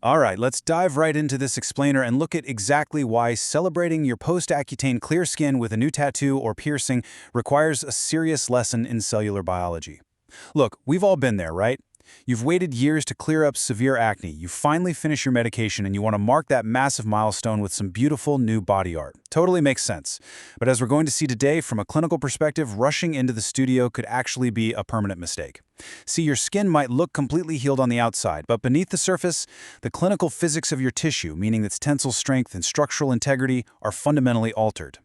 All right, let's dive right into this explainer and look at exactly why celebrating your post-Accutane clear skin with a new tattoo or piercing requires a serious lesson in cellular biology. Look, we've all been there, right? You've waited years to clear up severe acne, you finally finish your medication, and you want to mark that massive milestone with some beautiful new body art. Totally makes sense. But as we're going to see today, from a clinical perspective, rushing into the studio could actually be a permanent mistake. See, your skin might look completely healed on the outside, but beneath the surface, the clinical physics of your tissue, meaning its tensile strength and structural integrity, are fundamentally altered.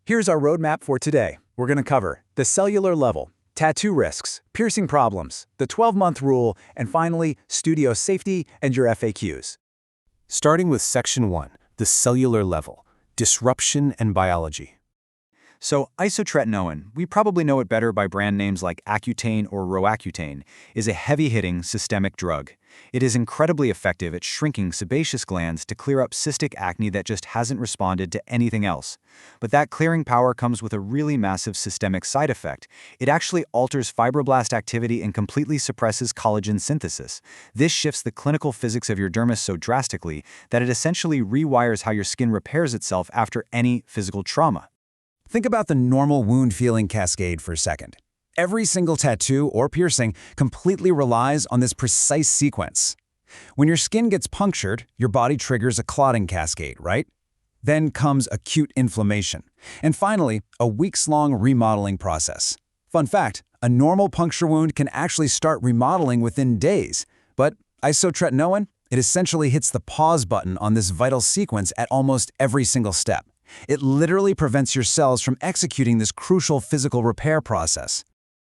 Here's our roadmap for today. We're going to cover the cellular level, tattoo risks, piercing problems, the 12-month rule, and finally, studio safety and your FAQs. Starting with Section 1, the cellular level, disruption and biology. So Isotretinoin, we probably know it better by brand names like Accutane or Roaccutane, is a heavy-hitting systemic drug. It is incredibly effective at shrinking sebaceous glands to clear up cystic acne that just hasn't responded to anything else. But that clearing power comes with a really massive systemic side effect. It actually alters fibroblast activity and completely suppresses collagen synthesis. This shifts the clinical physics of your dermis so drastically that it essentially rewires how your skin repairs itself after any physical trauma. Think about the normal wound healing cascade for a second. Every single tattoo or piercing completely relies on this precise sequence. When your skin gets punctured, your body triggers a clotting cascade, right? Then comes acute inflammation. And finally, a weeks-long remodeling process. Fun fact, a normal puncture wound can actually start remodeling within days. But Isotretinoin, it essentially hits the pause button on this vital sequence at almost every single step. It literally prevents your cells from executing this crucial physical repair process.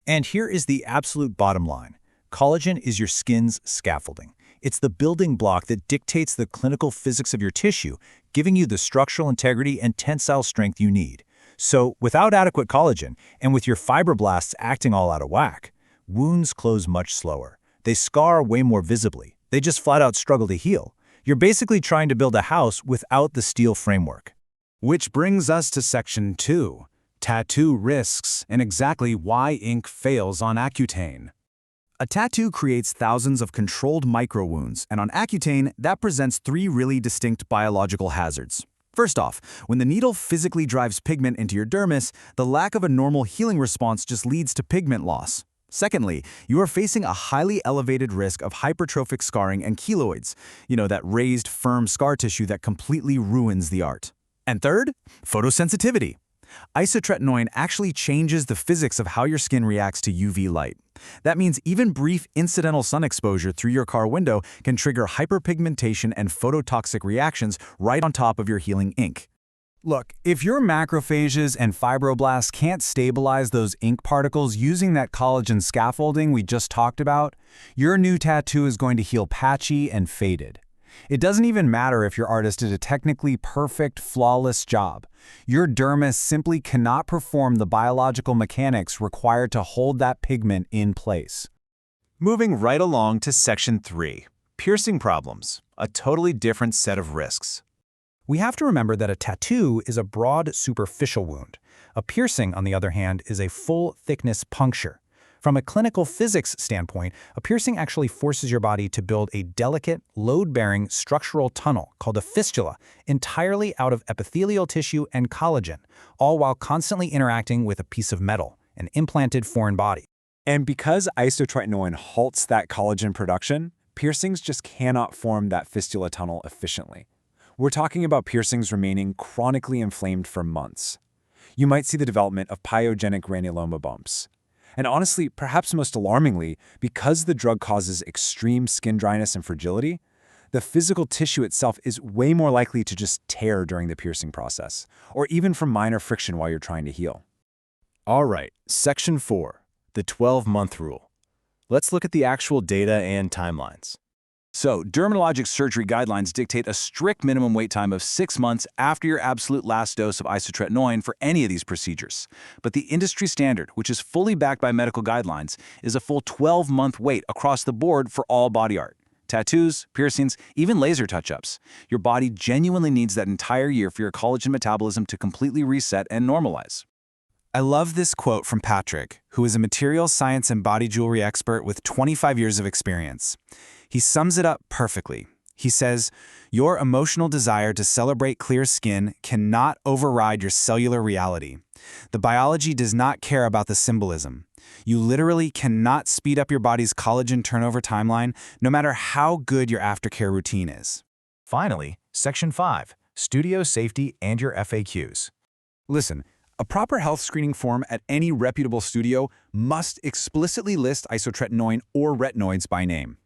And here is the absolute bottom line. Collagen is your skin's scaffolding. It's the building block that dictates the clinical physics of your tissue, giving you the structural integrity and tensile strength you need. So, without adequate collagen, and with your fibroblasts acting all out of whack, wounds close much slower. They scar way more visibly. They just flat out struggle to heal. You're basically trying to build a house without the steel framework. Which brings us to Section 2, tattoo risks and exactly why ink fails on Accutane. A tattoo creates thousands of controlled micro-wounds, and on Accutane, that presents three really distinct biological hazards. First off, when the needle physically drives pigment into your dermis, the lack of a normal healing response just leads to pigment loss. Secondly, you are facing a highly elevated risk of hypertrophic scarring and keloids, that raised, firm scar tissue that completely ruins the art. And third, photosensitivity. Isotretinoin actually changes the physics of how your skin reacts to UV light. That means even brief incidental sun exposure through your car window can trigger hyperpigmentation and phototoxic reactions right on top of your healing ink. Look, if your macrophages and fibroblasts can't stabilize those ink particles using that collagen scaffolding we just talked about, your new tattoo is going to heal patchy and faded. It doesn't even matter if your artist did a technically perfect, flawless job. Your dermis simply cannot perform the biological mechanics required to hold that pigment in place. Moving right along to Section 3, piercing problems, a totally different set of risks. We have to remember that a tattoo is a broad, superficial wound. A piercing, on the other hand, is a full-thickness puncture. From a clinical physics standpoint, a piercing actually forces your body to build a delicate, load-bearing structural tunnel called a fistula entirely out of epithelial tissue and collagen, all while constantly interacting with a piece of metal, an implanted foreign body. And because isotretinoin halts that collagen production, piercings just cannot form that fistula tunnel efficiently. We're talking about piercings remaining chronically inflamed for months. You might see the development of pyogenic granuloma bumps. And honestly, perhaps most alarmingly, because the drug causes extreme skin dryness and fragility, the physical tissue itself is way more likely to just tear during the piercing process, or even from minor friction while you're trying to heal. All right, Section 4, the 12-month rule. Let's look at the actual data and timelines. So, dermatologic surgery guidelines dictate a strict minimum wait time of 6 months after your absolute last dose of isotretinoin for any of these procedures. But the industry standard, which is fully backed by medical guidelines, is a full 12-month wait across the board for all body art. Tattoos, piercings, even laser touch-ups. Your body genuinely needs that entire year for your collagen metabolism to completely reset and normalize. I love this quote from Patrick, who is a materials science and body jewelry expert with 25 years of experience. He sums it up perfectly. He says, "Your emotional desire to celebrate clear skin cannot override your cellular reality. The biology does not care about the symbolism. You literally cannot speed up your body's collagen turnover timeline, no matter how good your aftercare routine is." Finally, Section 5, Studio Safety and your FAQs. Listen, a proper health screening form at any reputable studio must explicitly list isotretinoin or retinoids by name.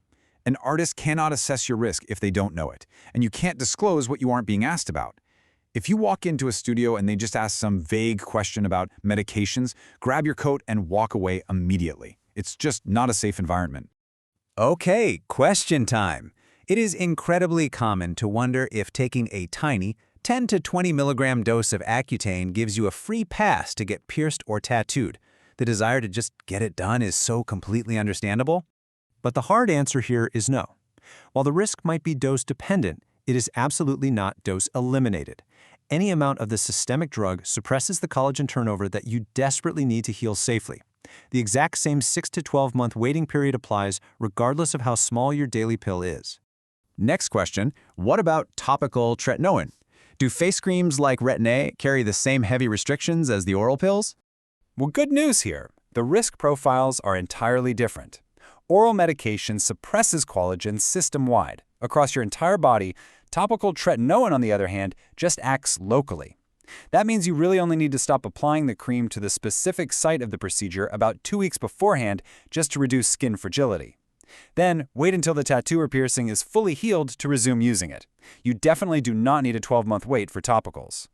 An artist cannot assess your risk if they don't know it, and you can't disclose what you aren't being asked about. If you walk into a studio and they just ask some vague question about medications, grab your coat and walk away immediately. It's just not a safe environment. Okay, question time. It is incredibly common to wonder if taking a tiny 10 to 20 milligram dose of Accutane gives you a free pass to get pierced or tattooed. The desire to just get it done is so completely understandable. But the hard answer here is no. While the risk might be dose-dependent, it is absolutely not dose-eliminated. Any amount of the systemic drug suppresses the collagen turnover that you desperately need to heal safely. The exact same 6 to 12-month waiting period applies regardless of how small your daily pill is. Next question, what about topical tretinoin? Do face creams like Retin-A carry the same heavy restrictions as the oral pills? Well, good news here. The risk profiles are entirely different. Oral medication suppresses collagen system-wide. Across your entire body, topical tretinoin, on the other hand, just acts locally. That means you really only need to stop applying the cream to the specific site of the procedure about 2 weeks beforehand just to reduce skin fragility. Then, wait until the tattoo or piercing is fully healed to resume using it. You definitely do not need a 12-month wait for topicals.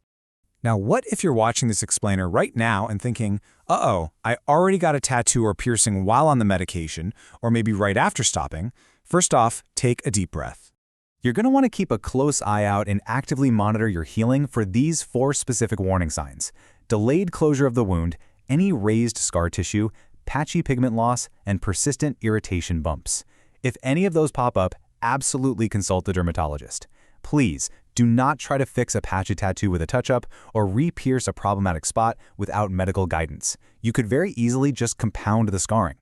Now, what if you're watching this explainer right now and thinking, uh-oh, I already got a tattoo or piercing while on the medication, or maybe right after stopping? First off, take a deep breath. You're going to want to keep a close eye out and actively monitor your healing for these 4 specific warning signs: delayed closure of the wound, any raised scar tissue, patchy pigment loss, and persistent irritation bumps. If any of those pop up, absolutely consult the dermatologist. Please, do not try to fix a patchy tattoo with a touch-up or re-pierce a problematic spot without medical guidance. You could very easily just compound the scarring.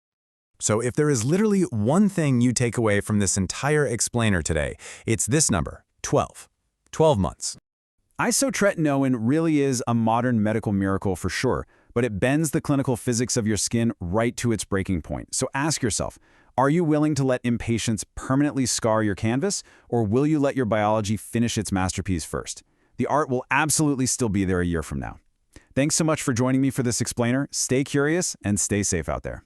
So if there is literally one thing you take away from this entire explainer today, it's this number, 12. 12 months. Isotretinoin really is a modern medical miracle for sure, but it bends the clinical physics of your skin right to its breaking point. So ask yourself, are you willing to let impatience permanently scar your canvas, or will you let your biology finish its masterpiece first? The art will absolutely still be there a year from now. Thanks so much for joining me for this explainer. Stay curious and stay safe out there.